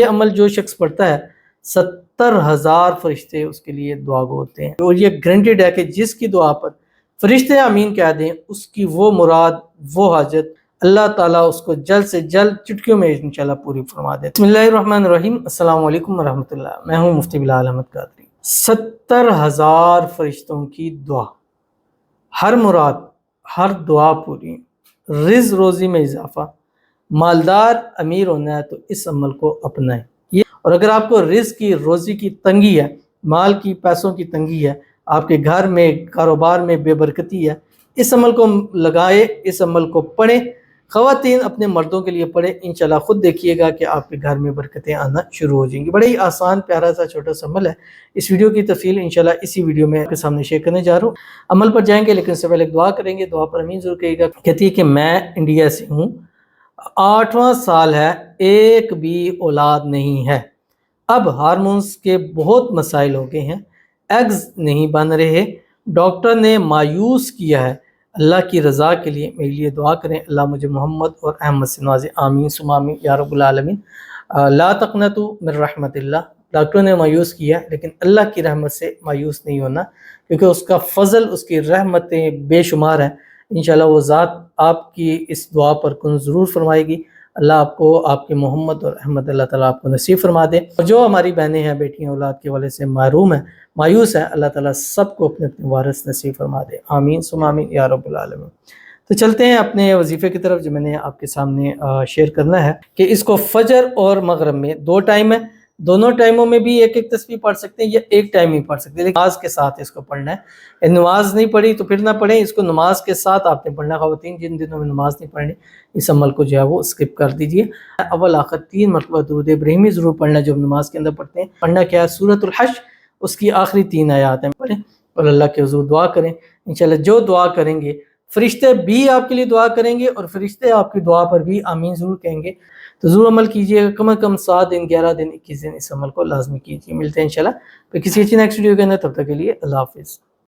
یہ عمل جو شخص پڑھتا ہے 70,000 فرشتے اس کے لیے دعا گو ہوتے ہیں، اور یہ گارنٹیڈ ہے کہ جس کی دعا پر فرشتے آمین کہہ دیں اس کی وہ مراد، وہ حاجت اللہ تعالیٰ اس کو جلد سے جلد چٹکیوں میں انشاءاللہ پوری فرما دے۔ بسم اللہ الرحمن الرحیم، السلام علیکم ورحمۃ اللہ، میں ہوں مفتی بلال احمد قادری۔ 70,000 فرشتوں کی دعا، ہر مراد، ہر دعا پوری، رزق روزی میں اضافہ، مالدار امیر ہونا ہے تو اس عمل کو اپنائیں۔ اور اگر آپ کو رزق کی، روزی کی تنگی ہے، مال کی، پیسوں کی تنگی ہے، آپ کے گھر میں، کاروبار میں بے برکتی ہے، اس عمل کو لگائے، اس عمل کو پڑھیں۔ خواتین اپنے مردوں کے لیے پڑھیں، انشاءاللہ خود دیکھیے گا کہ آپ کے گھر میں برکتیں آنا شروع ہو جائیں گی۔ بڑا ہی آسان پیارا سا چھوٹا سا عمل ہے۔ اس ویڈیو کی تفصیل انشاءاللہ اسی ویڈیو میں آپ کے سامنے شیئر کرنے جا رہا ہوں۔ عمل پر جائیں گے لیکن اس سے پہلے ایک دعا کریں گے، دعا پر امین ضرور کہیے گا۔ کہتی ہے کہ میں انڈیا سے ہوں، 8واں سال ہے، ایک بھی اولاد نہیں ہے، اب ہارمونز کے بہت مسائل ہو گئے ہیں، ایگز نہیں بن رہے، ڈاکٹر نے مایوس کیا ہے، اللہ کی رضا کے لیے میرے لیے دعا کریں، اللہ مجھے محمد اور احمد سے نوازے، آمین ثم آمین یا رب العالمین۔ لا تقنطوا من رحمت اللہ، ڈاکٹر نے مایوس کیا لیکن اللہ کی رحمت سے مایوس نہیں ہونا، کیونکہ اس کا فضل، اس کی رحمتیں بے شمار ہیں۔ انشاءاللہ وہ ذات آپ کی اس دعا پر کن ضرور فرمائے گی۔ اللہ آپ کو، آپ کے محمد اور احمد اللہ تعالیٰ آپ کو نصیب فرما دے۔ اور جو ہماری بہنیں ہیں، بیٹیاں اولاد کے والے سے محروم ہیں، مایوس ہیں، اللہ تعالیٰ سب کو اپنے اپنے وارث نصیب فرما دے، آمین ثم آمین یا رب العالمین۔ تو چلتے ہیں اپنے وظیفے کی طرف جو میں نے آپ کے سامنے شیئر کرنا ہے، کہ اس کو فجر اور مغرب میں 2 ٹائم ہے، دونوں ٹائموں میں بھی ایک ایک تسبیح پڑھ سکتے ہیں یا ایک ٹائم ہی پڑھ سکتے ہیں، لیکن نماز کے ساتھ اس کو پڑھنا ہے۔ نماز نہیں پڑھی تو پھر نہ پڑھیں، اس کو نماز کے ساتھ آپ نے پڑھنا۔ خواتین جن دنوں میں نماز نہیں پڑھنی، اس عمل کو جو ہے وہ اسکپ کر دیجئے۔ اول آخر 3 مرتبہ درود ابراہیمی ضرور پڑھنا جو نماز کے اندر پڑھتے ہیں۔ پڑھنا کیا ہے؟ سورۃ الحشر، اس کی آخری 3 آیات ہیں، پڑھیں اور اللہ کے حضور دعا کریں۔ انشاءاللہ جو دعا کریں گے فرشتے بھی آپ کے لیے دعا کریں گے، اور فرشتے آپ کی دعا پر بھی آمین ضرور کہیں گے۔ تو ضرور عمل کیجئے گا، کم از کم 7 دن، 11 دن، 21 دن اس عمل کو لازمی کیجئے۔ ملتے ہیں انشاءاللہ پھر کسی اچھی نیکسٹ ویڈیو کے اندر، تب تک کے لیے اللہ حافظ۔